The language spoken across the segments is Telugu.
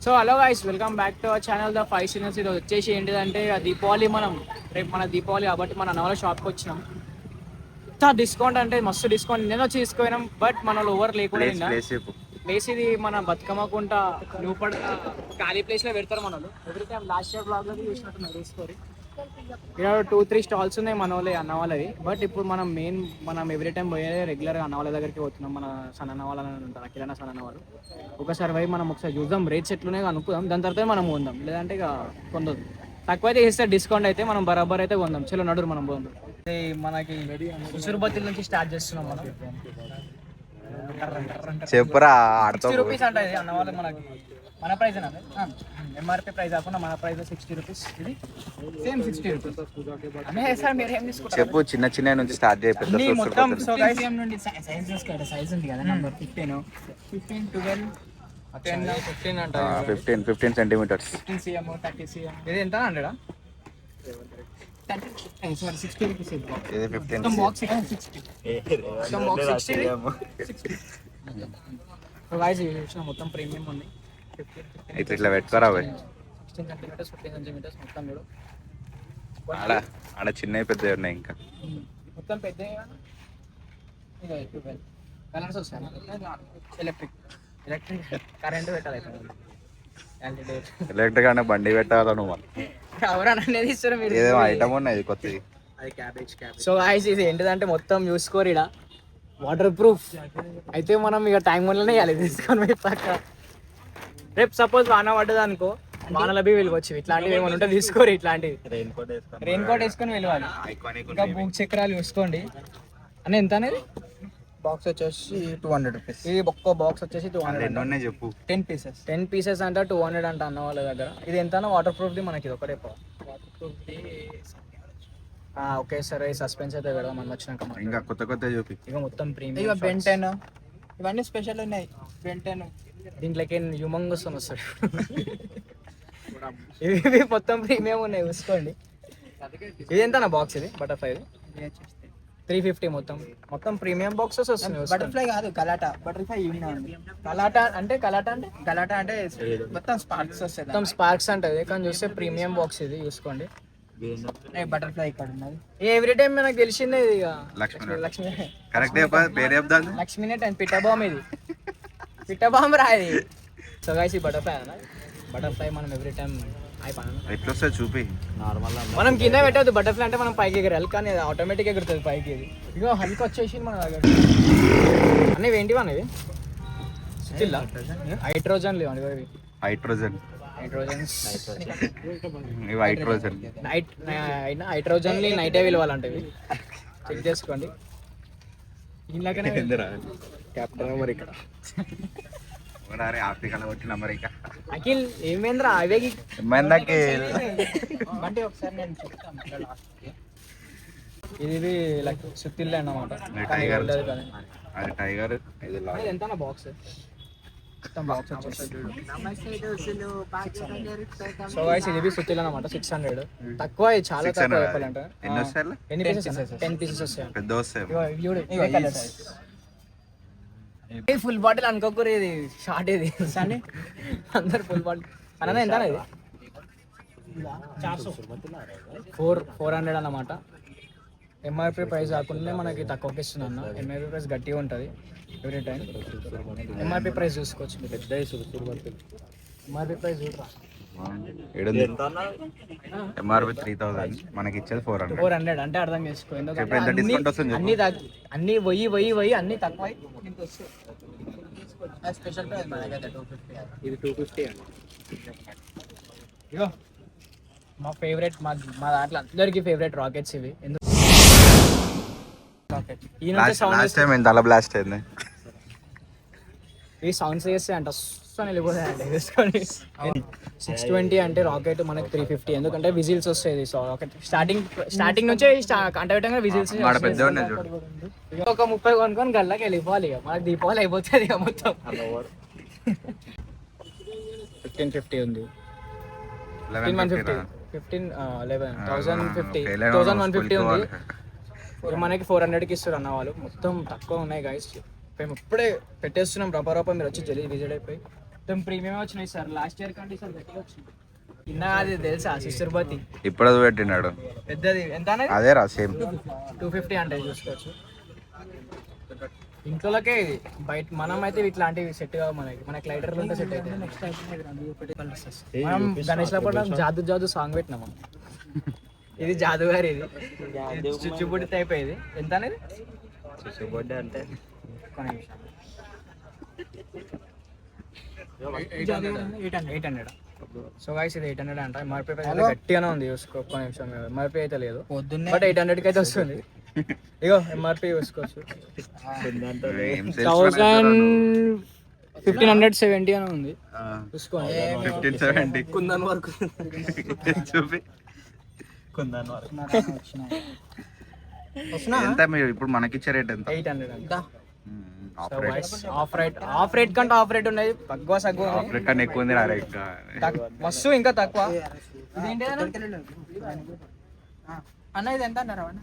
So hello guys, welcome back to our channel the 5 sinners. ఇది వచ్చేసి ఏంటిదంటే దీపావళి, రేపు మన దీపావళి కాబట్టి మన నవల షాప్కి వచ్చినాం. ఇంత డిస్కౌంట్ అంటే మస్తు డిస్కౌంట్. నేను వచ్చి తీసుకుపోయినాం, బట్ మన వాళ్ళు ఎవరు లేకుండా ప్లేస్ ఇది మన బతుకమ్మకుంట లోపల ఖాళీ ప్లేస్లో పెడతారు మన వాళ్ళు. ఎవ్రీ టైం లాస్ట్ ఇయర్ బ్లాగ్లో చూసినట్టున్నారు తీసుకోరి. ఇక్కడ 2-3 స్టాల్స్ ఉన్నాయి మన వాళ్ళే అన్న వాళ్ళవి. బట్ ఇప్పుడు మనం ఎవ్రీ టైం పోయేది రెగ్యులర్గా అన్న వాళ్ళ దగ్గరికి పోతున్నాం. మన సన్న వాళ్ళ ఉంటారు, కిరాణా సన్న వాళ్ళు. ఒకసారి పోయి మనం ఒకసారి చూద్దాం, రేట్స్ ఎట్లున్నాయి అనుకుందాం. దాని తర్వాత మనం కొందాం, లేదంటే ఇక కొందాం. తక్కువైతే చేస్తే డిస్కౌంట్ అయితే మనం బరాబర్ అయితే కొందాం. చలో నడురు మనం పోదాం. మనకి ఉసురుబత్తిల నుంచి స్టార్ట్ చేస్తున్నాం మనం. చెప్పురా, 60 రూపీస్ అంటే ఇది అన్న వాళ్ళకి. మనకి మన ప్రైస్ ఎంఆర్పీ ప్రైస్ కాకుండా మన ప్రైస్ 60 రూపీస్. ఇది సేమ్ 60 రూపీస్ అనే సార్. మీరు ఏం తీసుకుంటారు చెప్పు. చిన్న చిన్న నుంచి స్టార్ట్ చేయి. మొత్తం నుండి సైజ్ ఉంది కదా, నెంబర్ 15, 12, 10, 15 అంటే 15 సెంటీమీటర్స్. 15 cm, 30 cm. ఇది ఎంత 100? Sorry 60 rupees. ఇది 15 మొత్తం బాక్స్ 60. మొత్తం బాక్స్ 60. సో గైస్ ఇది చూసిన మొత్తం ప్రీమియం ఉంది. 15 ఇట్లా పెట్టుకోరా పోయి. 16 సెంటీమీటర్స్, 15 సెంటీమీటర్స్ మొత్తం చూడు. ఆడ చిన్నవి పెద్దవి ఉన్నాయి. ఇంకా మొత్తం పెద్ద కలర్స్ వస్తాయి. ఎలక్ట్రిక్ కరెంట్ పెట్టాలి. ఎలక్ట్రిక్ అంటే బండి పెట్టాలా నువ్వు? ఎవరనేది ఇస్తారు మీరు. ఏదో ఐటమ్ ఉన్నాయి కొత్తది. సో గాయ్స్ ఇది ఏంటిదంటే మొత్తం చూసుకోరు. ఇక్కడ వాటర్ ప్రూఫ్ అయితే మనం ఇక టైం వల్లనే ఇవ్వాలి తీసుకొని పోయి పక్క. రేపు సపోజ్ వాన పడ్డది అనుకో, వానల బి వెళ్ళవచ్చు. ఇట్లాంటివి ఏమైనా ఉంటే తీసుకోరు. ఇట్లాంటివి రెయిన్ కోట్ వేసుకొని వెళ్ళాలి. ఇంకా బుక్ చక్రాలు చూసుకోండి అని. ఎంత అనేది బాక్స్ వచ్చేసి 200 రూపీస్. ఇది ఒక్క బాక్స్ వచ్చేసి 200. చెప్పు. 10 పీసెస్ అంటే 200 అంట అన్న వాళ్ళ దగ్గర. ఇది ఎంత వాటర్ ప్రూఫ్ది మనకి. ఇది ఒకటే వాటర్ ప్రూఫ్ది. ఓకే సరే, సస్పెన్స్ అయితే పెడదాం మనం వచ్చినాక. ఇంకా కొత్త కొత్త చూపి. ఇక మొత్తం ప్రీమియం. ఇక బెంటెన్ ఇవన్నీ స్పెషల్ ఉన్నాయి. బెంటెన్ దీంట్లోకి హ్యూమంగస్ వస్తాడు. ఇవి మొత్తం ప్రీమియం ఉన్నాయి చూసుకోండి. ఇది ఎంత బాక్స్? ఇది బటర్ఫ్లై 350. మొత్తం ప్రీమియం బాక్సెస్ వస్తున్నాయి. బటర్ఫ్లై కాదు, కలాటా. బటర్ఫ్లై కలాటా అంటే కలాటా అంటే మొత్తం స్పార్క్స్ వస్తాయి. మొత్తం స్పార్క్స్ అంటే కానీ చూస్తే ప్రీమియం బాక్స్ ఇది చూసుకోండి. బటర్ఫ్లై ఇక్కడ ఉన్నది. ఎవ్రీ టైం మనకు తెలిసిందే ఇది. ఇక లక్ష్మీ కరెక్ట్ పేరు చెప్తాను. లక్ష్మీనెట్ అండ్ పిట్టబామ్. ఇది పిట్టబామ్ రా ఇది. సో గైస్ ఈ బటర్ఫ్లై మనం ఎవ్రీ టైం ఎట్లా వస్తుంది చూపి. మనం కింద పెట్టద్దు. బటర్ఫ్లై అంటే మనం పైకి ఎగరాలి, కానీ అది ఆటోమేటిక్ ఎగురుతుంది పైకి. ఇది ఇగో హల్క్ వచ్చేసి మన దగ్గర అనేవి ఏంటివి అనేవి హైడ్రోజన్ లేవు. హైడ్రోజన్ హైడ్రోజన్ నైటే విలువాలంటే చెక్ చేసుకోండి. ఇలాగనే కెప్టెన్ అమెరికా. ఆఫ్రికాలో కొట్టిన అమెరికా. అఖిల్ ఏమైందిరా అవేగి అంటే ఒకసారి నేను చెప్తాను. ఇది సుత్తిల్లే అన్నమాట. టైగర్. ఎంత బాక్స్? సో గైస్ ఇది సుత్తిల్ అనమాట. 600. తక్కువ, చాలా తక్కువ చెప్పాలంటే. ఎన్ని పీసెస్? 10 పీసెస్ వస్తాయి. పెద్ద వస్తాయి. ఫుల్ బాటిల్ అనుకోకూరు. ఇది షార్ట్. ఇది అందరు ఫుల్ బాటిల్ అన్న. ఎంత ఇది? 400 అన్నమాట. ఎంఆర్పీ ప్రైస్ కాకుండా మనకి తక్కువకి ఇస్తుంది అన్న. ఎంఆర్పీ ప్రైస్ గట్టిగా ఉంటుంది ఎవ్రీ టైం. ఎంఆర్పీ ప్రైస్ చూసుకోవచ్చు. పెద్ద ఎంఆర్పీ ప్రైస్ చూడరా. ఎంఆర్పీ 3000, మనకి ఇచ్చేది 400 అంటే అర్థం చేసుకో. అన్ని పోయి అన్ని తక్కువ. స్పెషల్ ప్రైస్ మన దగ్గర 250. ఇది 250 అండి. ఇగో మా ఫేవరెట్, మా దాంట్లో అందరికి ఫేవరెట్ రాకెట్స్ ఇవి. ఈ సౌండ్స్ చేస్తే అంటే అస్సలు వెళ్ళిపోతాయండి. వేసుకొని 620 అంటే రాకెట్ మనకి 350. ఎందుకంటే విజిల్స్ వస్తాయి. సో రాకెట్ స్టార్టింగ్ నుంచే అంటే విజిల్స్. ఒక 30 కొనుక్కొని గల్లాకి వెళ్ళిపోవాలి. ఇక మనకి దీపావళి అయిపోతుంది ఇక మొత్తం. 1550 ఉంది. 1150 ఉంది. మనకి 400కి ఇస్తారు అన్న వాళ్ళు. మొత్తం తక్కువ ఉన్నాయి గైస్. మేము ఇప్పుడే పెట్టేస్తున్నాం రప. మీరు వచ్చి జల్దీ విజిట్ అయిపోయి మొత్తం ప్రీమియం వచ్చినాయి సార్. లాస్ట్ ఇయర్ కంటే సార్ గట్టిగా వచ్చినాయి. కింద అది తెలుసా సిస్టర్ బతి ఇప్పుడు అది పెట్టినాడు పెద్దది ఎంత అనేది అదే రా సేమ్ 250 అంటే చూసుకోవచ్చు. ఇంట్లోకే ఇది బయట మనం అయితే ఇట్లాంటివి సెట్ కావు మనకి లైటర్లు ఉంటే సెట్ అయితే. మనం గణేష్ లో కూడా జాదు జాదు సాంగ్ పెట్టినాము. ఇది జాదుగారి ఇది చుచ్చుబుడ్డి టైప్ ఇది. ఎంత అనేది చుచ్చుబుడ్డి అంటే ఒక్క నిమిషం. 800. సో గైస్ ఇది 800 అంట. ఎంఆర్పీ గట్టిగానే ఉంది చూసుకో. ఒక్క నిమిషం ఎంఆర్పీ అయితే లేదు పొద్దున్నే బట్ 800కి అయితే వస్తుంది. ఇగో ఎంఆర్పీ చూసుకోవచ్చు. 1570 అని ఉంది చూసుకోండి. 1570 కుందన్ వరకు చూపి వస్తున్నా ఎంత మీరు ఇప్పుడు మనకిచ్చే రేట్ ఎంత 800 అంట. ఆపరేట్ ఆఫ్ రేట్ కంటే ఆఫ్ రేట్ ఉన్నది. తక్కువ సగ్గు ఆపరేట్ కన్నా ఎక్కువ ఉంది రా ఇంకా మస్తు ఇంకా తక్కువ. అన్న ఇది ఎంత అన్నారు అన్న?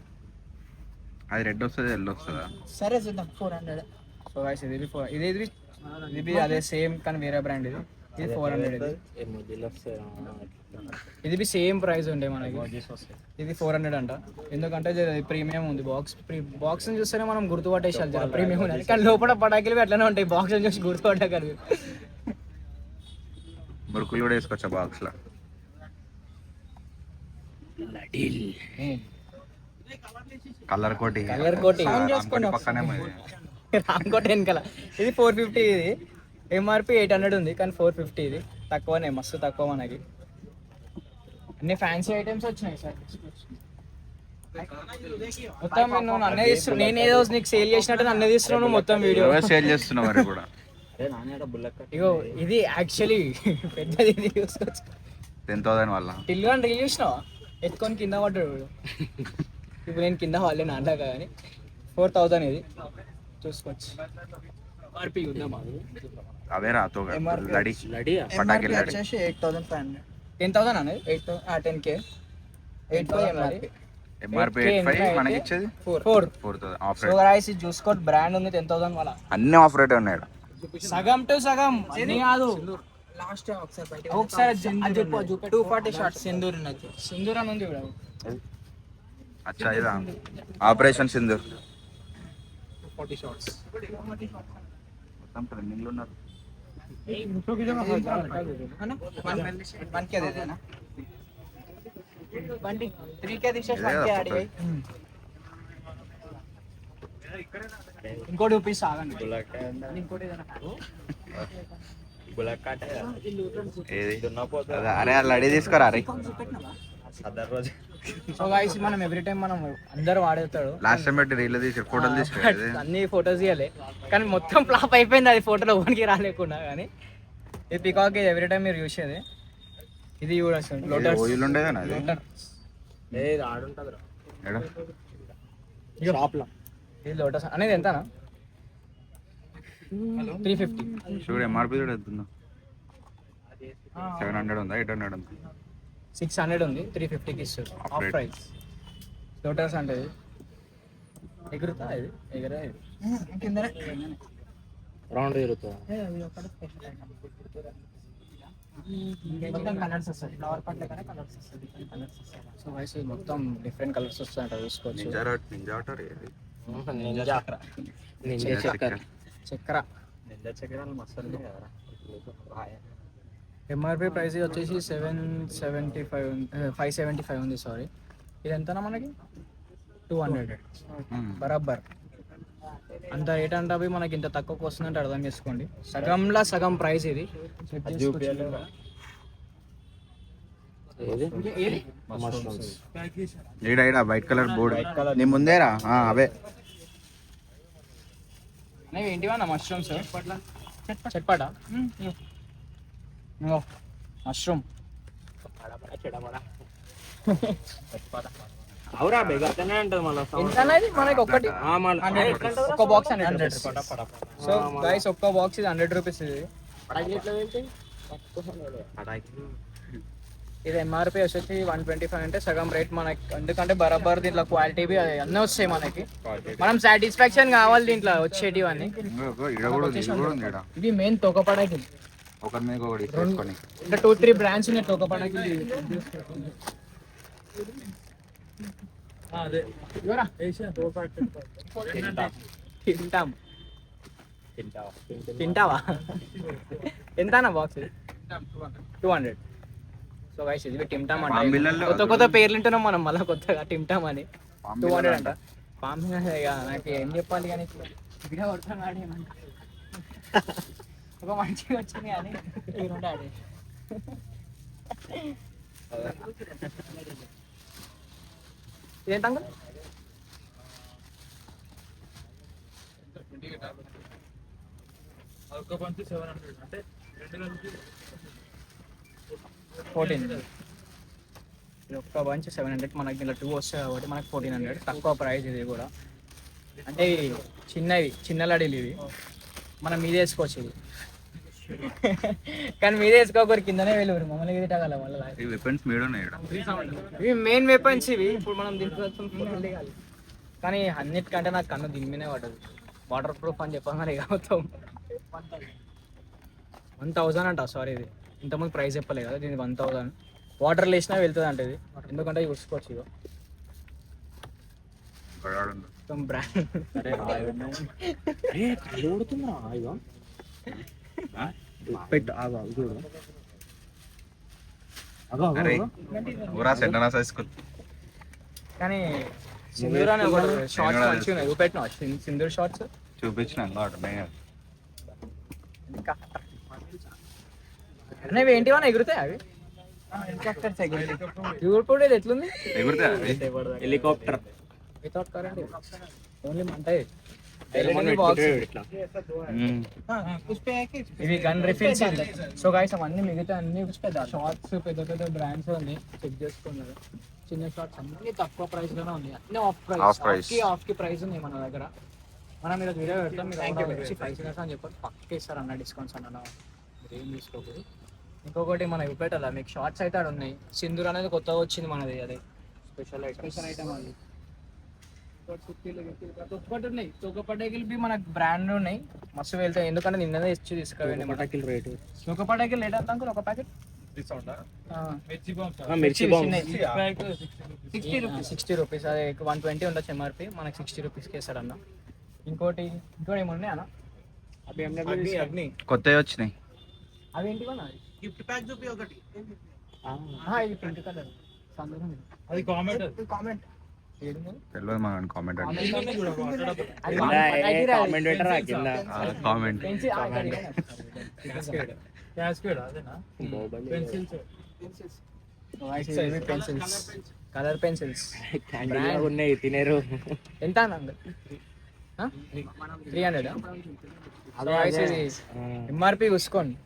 అది రెడ్ వస్తుంది ఎల్లో వస్తుందా సరే చూద్దాం 400. సో గైస్ ఇది అదే సేమ్ కానీ వేరే బ్రాండ్ ఇది. ఇది 400. ఇది సేమ్ ప్రైస్ ఉండే మనకి. ఇది 400 అంట. ఎందుకంటే ప్రీమియం ఉంది. బాక్స్ చూస్తేనే మనం గుర్తుపట్టేసాలి ప్రీమియం ఉంది. కానీ లోపల పటాకులు అట్లనే ఉంటాయి. బాక్స్ చూసి గుర్తుపట్టగలరు. మురుకులు కూడా వేసుకోవచ్చా బాక్స్ లో కలర్ కోటి పక్కనే రామ్కోట్ వెనకాల. ఇది 450. ఇది ఎంఆర్పి 800 ఉంది కానీ 450. ఇది తక్కువనే మస్తు తక్కువ మనకి. అన్ని ఫ్యాన్సీ ఐటమ్స్ వచ్చినాయి సార్. మొత్తం నేను అన్నీ తీస్తున్నాను. నేను ఏదో నీకు సేల్ చేసినట్టు అన్నీ తీస్తున్నాను మొత్తం వీడియో సేల్ చేస్తున్నావు మరి కూడా. ఇగో ఇది యాక్చువల్లీ పెద్దది. ఇది చూసుకోవచ్చు. 10,000 వల్ల టిల్లు అని రీల్ చూసినావా? ఎత్తుకొని కింద పడ్డాడు వీడు. ఇప్పుడు నేను కింద వాళ్ళే నాంటాక కానీ 4000 ఇది చూసుకోవచ్చు. ఎంఆర్పి చూద్దామా? అవే రాతో లడి ఎంఆర్పి వచ్చేసి 8500. 10,000 అనేది 10K 8 ఎంఆర్పి 85 మనకి ఇచ్చేది 4,000 ఆఫ్ సో రేట్. గైస్ ఇది చూసుకోండి. బ్రాండ్ ఉంది 10,000 వల్ల. అన్ని ఆఫ్ రేట్ ఉన్నాయి సగం టు సగం అన్ని కాదు. లాస్ట్ ఒకసారి బయట ఒకసారి అది చెప్పు. 240 షార్ట్ సింధూర్ ఉన్నది. సింధూర్ అని ఉంది ఇప్పుడు. అచ్చా ఇదా ఆపరేషన్ సింధూర్ 40 షార్ట్స్. మొత్తం ట్రెండింగ్ లో ఉన్నారు. మనకి అదేనా 3K తీసేసి ఇదే 1K కదా ఆడి పోయి. ఇంకోటి చూపిస్తా ఆగండి. ఇంకోటి ఏదైనా ఏది అదే, అరే ఆ లడి తీసుకోరా అరే. సో గైస్ మనం ఎవ్రీ టైం మనం అందరూ వాడేస్తాడు. లాస్ట్ టైం పెట్టి రీల్ తీసి ఫోటోలు తీసుకోవాలి. అన్ని ఫొటోస్ తీయాలి కానీ మొత్తం ఫ్లాప్ అయిపోయింది. అది ఫోటోలో ఓనికి రాలేకుండా. కానీ ఈ పికాక్ ఎవ్రీ టైం మీరు చూసేది. ఇది కూడా లోటస్ ఓయిల్ ఉండేదేనా అది షాప్లో. ఇది లోటస్ అనేది ఎంతనా? 350. చూడు ఎంఆర్పి చూడు ఎంత 700 ఉందా 800 ఉందా 600 ఉంది. 350కి ఇస్తారు ఆఫ్ ప్రైస్. లోటస్ అంటే ఎగురుతా ఇది ఎగరా ఇది కిందనే రౌండ్ ఎగురుతా. మొత్తం కలర్స్ వస్తాయి. ఫ్లవర్ పట్ల కన్నా కలర్స్ వస్తాయి. కలర్స్ వస్తాయి. సో గైస్ మొత్తం డిఫరెంట్ కలర్స్ వస్తాయంట చూసుకోవచ్చు. చక్కెర ఎంఆర్పి ప్రైస్ వచ్చేసి 575 ఉంది. సారీ ఇది ఎంతనా మనకి 200 బరాబర్. అంత రేట్ అంటే అవి మనకి ఇంత తక్కువకి వస్తుందంటే అర్థం చేసుకోండి. సగంలో సగం ప్రైస్ ఇది. ఈడ వైట్ కలర్ బోర్డు నీ ముందేరా అవే ఏంటివన్నా మష్రూమ్స్ చట్పట మష్రూమ్ అవురా బెగర్తనే అంటది మళ్ళీ ఎంతనేది మనకి ఒక్కటి ఒక్క బాక్స్ 100. సో గైస్ ఒక్క బాక్స్ ఇది 100 రూపీస్. ఇది ఎంఆర్పి వచ్చేసి 125 అంటే సగం రేట్ మనకి. ఎందుకంటే బరాబర్ దీంట్లో క్వాలిటీ అన్నీ వస్తాయి మనకి. మనం సాటిస్ఫాక్షన్ కావాలి దీంట్లో వచ్చేటివన్నీ. ఇవి మెయిన్ తొక్క పటాకి ఒకరి మీద ఒకటి తీసుకొని ఇంకా 2-3 బ్రాండ్స్ ఉన్నాయి తోకపడకి ఇవరా తింటాం తింటావా ఎంత అన్న బాక్స్ 200. సో గైస్ ఇది టిమ్టామ్ అంటే పాంబిళ్ళల్లో కొత్త కొత్త పేర్లు వింటున్నాం మనం మళ్ళీ కొత్తగా టిమ్టామ్ అని 200 అంట. పాంబిళ్ళ పాంబిల్ ఇక నాకు ఏం చెప్పాలి కానీ ఇదిగా కొడుతున్నాడు ఏమంట ఒక మంచిగా వచ్చింది కానీ రెండు ఆడే ఇదేంట అంకుల్? ఒక పంచి 700 అంటే 14. ఒక్క బంచ్ 700, మనకి ఇలా 2 వస్తాయి కాబట్టి మనకి 1400. తక్కువ ప్రైస్ ఇది కూడా, అంటే చిన్న లడీలు ఇవి మనం మీద వేసుకోవచ్చు ఇది కానీ మీద వేసుకోకూడదు, కిందనే వెళ్ళరు మమ్మల్ని ఇది తగల వల్ల. ఈ వెపన్స్ మేడ్ ఉన్నాయి ఈడ. ఇవి మెయిన్ వెపన్స్ ఇవి. ఇప్పుడు మనం దీంట్లో కానీ అన్నిటికంటే నాకు కన్ను దీని మీదే పడ్డది. వాటర్ ప్రూఫ్ అని చెప్పగానే ఇక మొత్తం 1000 అంట. సారీ ఇది ఇంతకుముందు ప్రైస్ చెప్పలేదు కదా, దీనికి 1000. వాటర్లో వేసినా వెళ్తుంది అంటే ఇది, ఎందుకంటే ఇవి చూసుకోవచ్చు ఇక గడాడుండు. మొత్తం బ్రాండ్. అరే ఊరా సెంటనా సైజ్ కానీ సింధూర్ అనే ఒకటి షార్ట్స్ మంచిగా ఉన్నాయి. నువ్వు పెట్టినావా సింధూర్ షార్ట్స్? చూపించిన నేను ఇంకా అవి ఏంటివన్నా ఎగురుతాయి అవి? హెలికాప్టర్స్ ఎగురుపోతే ఇది ఎట్లుంది? ఎగురుతా అవి హెలికాప్టర్ వితౌట్ కరెంట్ ఓన్లీ మంట. ఇవి గన్ రిఫిల్స్. సో గైస్ అవన్నీ మిగతా అన్ని షార్ట్స్ పెద్ద పెద్ద బ్రాండ్స్ ఉన్నాయి, చెక్ చేసుకున్నారు. చిన్న షార్ట్స్ అన్ని తక్కువ ప్రైస్ లోనే ఉన్నాయి, అన్ని ఆఫ్ ప్రైస్ కి ప్రైస్ ఉన్నాయి మన దగ్గర. మనం మీరు వీడియో పెడతాం, మీరు వచ్చి ప్రైస్ అని చెప్పారు పక్క ఇస్తారు అన్న డిస్కౌంట్స్ అన్న, మీరు ఏం తీసుకోకూడదు. ఇంకొకటి మనం ఇవి పెట్టాలా మీకు షార్ట్స్ అయితే ఆడ ఉన్నాయి. సింధూర్ అనేది కొత్తగా వచ్చింది మనది, అదే స్పెషల్ ఐటమ్ అది. తొక్కపట్టు ఉన్నాయి, తొక్కపట్టకి మనకు బ్రాండ్ ఉన్నాయి, మస్తు వెళ్తాయి. ఎందుకంటే నిన్నదే ఇచ్చి తీసుకురండి. పటాకిల్ రేటు తొక్కపట్టకి లేట్ అంత ఒక ప్యాకెట్ మిర్చి బాంబ్ 60 రూపీస్. అదే 120 ఉండొచ్చు ఎంఆర్పి, మనకి 60 రూపీస్కి వేస్తారన్న. ఇంకోటి ఏమన్నా అన్న అగ్ని కొత్తవి వచ్చినాయి. అవి ఏంటి అన్న? గిఫ్ట్ ప్యాక్ చూపి ఒకటి. ఇది పింక్ కలర్ అది కామెంట్ కామెంట్ తెలియదు మనం కామెంట్ అంటే కామెంట్ పెట్టరా కింద కామెంట్ క్యాస్కేడ్ అదేనా పెన్సిల్స్, కలర్ పెన్సిల్స్ ఉన్నాయి తినేరు. ఎంత అన్న? 300. ఎంఆర్పి చూసుకోండి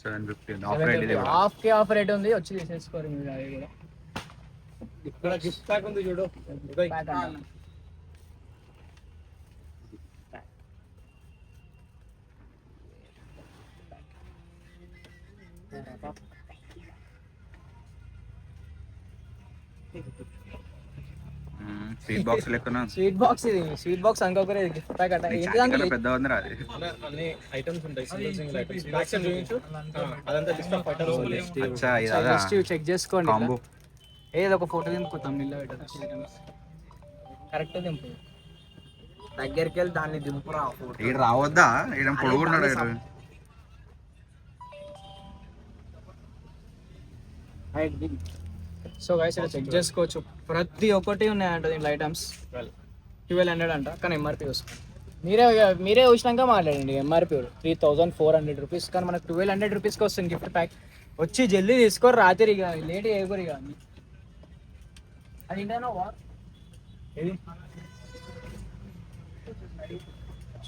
750 ఆఫ్ రేట్ ఇది కూడా. ఆఫ్ రేట్ ఉంది, వచ్చి తీసేసుకోరు మీరు. అది కూడా ఇక్కడ గిఫ్ట్ ప్యాక్ ఉంది చూడు. ప్యాక్ అన్న. స్వీట్ బాక్స్ లెక్కన స్వీట్ బాక్స్ ఇది, స్వీట్ బాక్స్ అనుకోకరే గిఫ్ట్ ప్యాక్ అట. ఏంటి దాంట్లో పెద్ద ఉందిరా అది. అన్ని ఐటమ్స్ ఉంటాయి, సింగిల్ ఐటమ్స్. బ్యాక్ సైడ్ చూపించు, అదంతా లిస్ట్ ఆఫ్ ఐటమ్స్ ఉంది. అచ్చా ఇది అదా చెక్ చేసుకోండి. కాంబో. ఏదో ఒక ఫోటో దింపుతాం నిల్ల పెట్టదు, కరెక్ట్ దింపు. దగ్గరికి వెళ్ళి దాన్ని దింపురా. ఈడ రావద్దా? ఈడ పొడుగున్నాడు ఈడ. సో గైస్ ఇలా చెక్ చేసుకోవచ్చు, ప్రతి ఒక్కటి ఉన్నాయంట దీంట్లో ఐటమ్స్. 1200 అంట, కానీ ఎంఆర్పి చూసుకోండి. మీరే చూసినాక మాట్లాడండి. ఎంఆర్పి 3400 రూపీస్, కానీ మనకు 1200 రూపీస్కి వస్తుంది గిఫ్ట్ ప్యాక్. వచ్చి జల్దీ తీసుకోరు, రాత్రి ఇక లేట్ చేయకూరు ఇక. అది ఏంటన్నా ఏది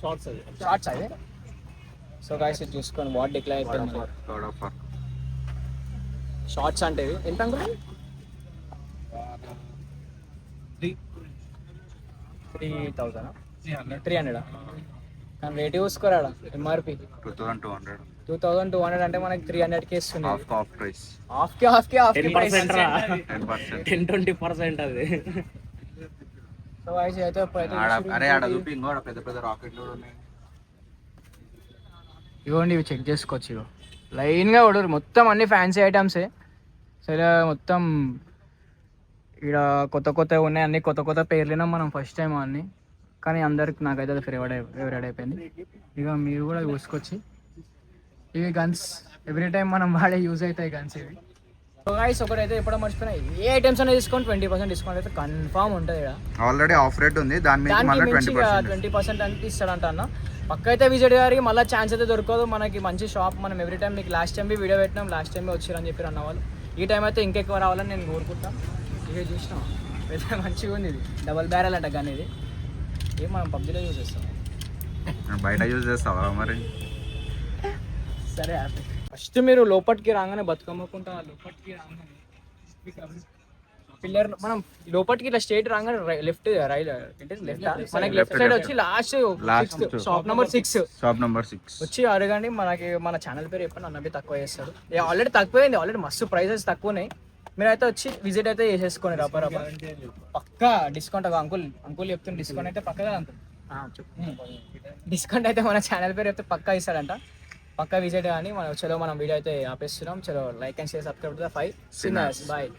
షార్ట్స్ అది. షార్ట్స్ అదే. సో గైస్ ఇది చూసుకోండి, వాట్ డిక్లేర్ అయిపోయింది. షార్ట్స్ అంటే ఇవి ఎంత అనుకున్నాను? 300. కానీ రేట్ చూసుకోరా ఎంఆర్పి 2200 అంటే మనకి 300కి ఇస్తుంది. Of price. హాఫ్ కి 10% రా. 10%. 10-20% అది. సో గైస్ అయితే అరే ఆడ చూపి ఇంకో పెద్ద పెద్ద రాకెట్లు ఉన్నాయి. ఇవ్వండి, ఇవి చెక్ చేసుకోవచ్చు. ఇగో లైన్గా కొడరు, మొత్తం అన్ని ఫ్యాన్సీ ఐటమ్సే. సరే మొత్తం ఇక్కడ కొత్త కొత్తగా ఉన్నాయి, అన్ని కొత్త కొత్త పేర్లేనా మనం ఫస్ట్ టైం అన్ని, కానీ అందరికి నాకైతే అది ఫేవరెట్ అయిపోయింది. ఇక మీరు కూడా చూసుకొచ్చి ఇవి గన్స్ ఎవ్రీ టైం మనం వాడే యూజ్ అవుతాయి గన్స్ ఇవి. సో గైస్ ఒకటైతే ఎప్పుడో మర్చిపోయినా, ఏ ఐటమ్స్ అనేది డిస్కౌంట్ 20% డిస్కౌంట్ అయితే కన్ఫామ్ ఉంటుంది ఇక్కడ. ఆల్రెడీ ఆఫ్ రేట్ ఉంది, దాని మీద మళ్ళీ 20% 20% అంటే ఇస్తాడంట అన్న. పక్క అయితే విజిట్ గారికి మళ్ళీ ఛాన్స్ అయితే దొరకదు మనకి. మంచి షాప్, మనం ఎవ్రీ టైం మీకు లాస్ట్ టైం వీడియో పెట్టినాం, లాస్ట్ టైం వచ్చారని చెప్పి అన్న వాళ్ళు. ఈ టైం అయితే ఇంకెక్కువ రావాలని నేను కోరుకుంటాను. ఇక చూసినాం అయితే మంచిగా ఉంది, ఇది డబల్ బ్యారెల్ అంట కానీ ఇది ఏం మనం పబ్జీలో యూజ్ చేస్తాం, బయట యూజ్ చేస్తావా మరి? సరే ఫస్ట్ మీరు లోపలికి రాగానే బతుకమ్మకుంటా, లోపలికి రాగానే పిల్లర్ మనం లోపలికి ఇట్లా స్ట్రైట్ రాగానే లెఫ్ట్ రైట్ లెఫ్ట్ మనకి లెఫ్ట్ సైడ్ వచ్చి లాస్ట్ షాప్ నెంబర్ 6 వచ్చి అడగండి. మనకి మన ఛానల్ పేరు చెప్పండి, అన్నవి తక్కువ చేస్తారు. ఆల్రెడీ తక్కువైంది, ఆల్రెడీ మస్తు ప్రైసెస్ తక్కువన్నాయి. మీరైతే వచ్చి విజిట్ అయితే చేసేసుకోండి. రబ్బా పక్కా డిస్కౌంట్. అంకుల్ చెప్తున్న డిస్కౌంట్ అయితే పక్కగా అంకుల్ డిస్కౌంట్ అయితే మన ఛానల్ పేరు చెప్తే పక్కా ఇస్తాడంట. పక్కా విజిట్ కానీ మనం చలో మనం వీడియో అయితే ఆపేస్తున్నాం. చలో like and share subscribe to the 5 sinners. Bye.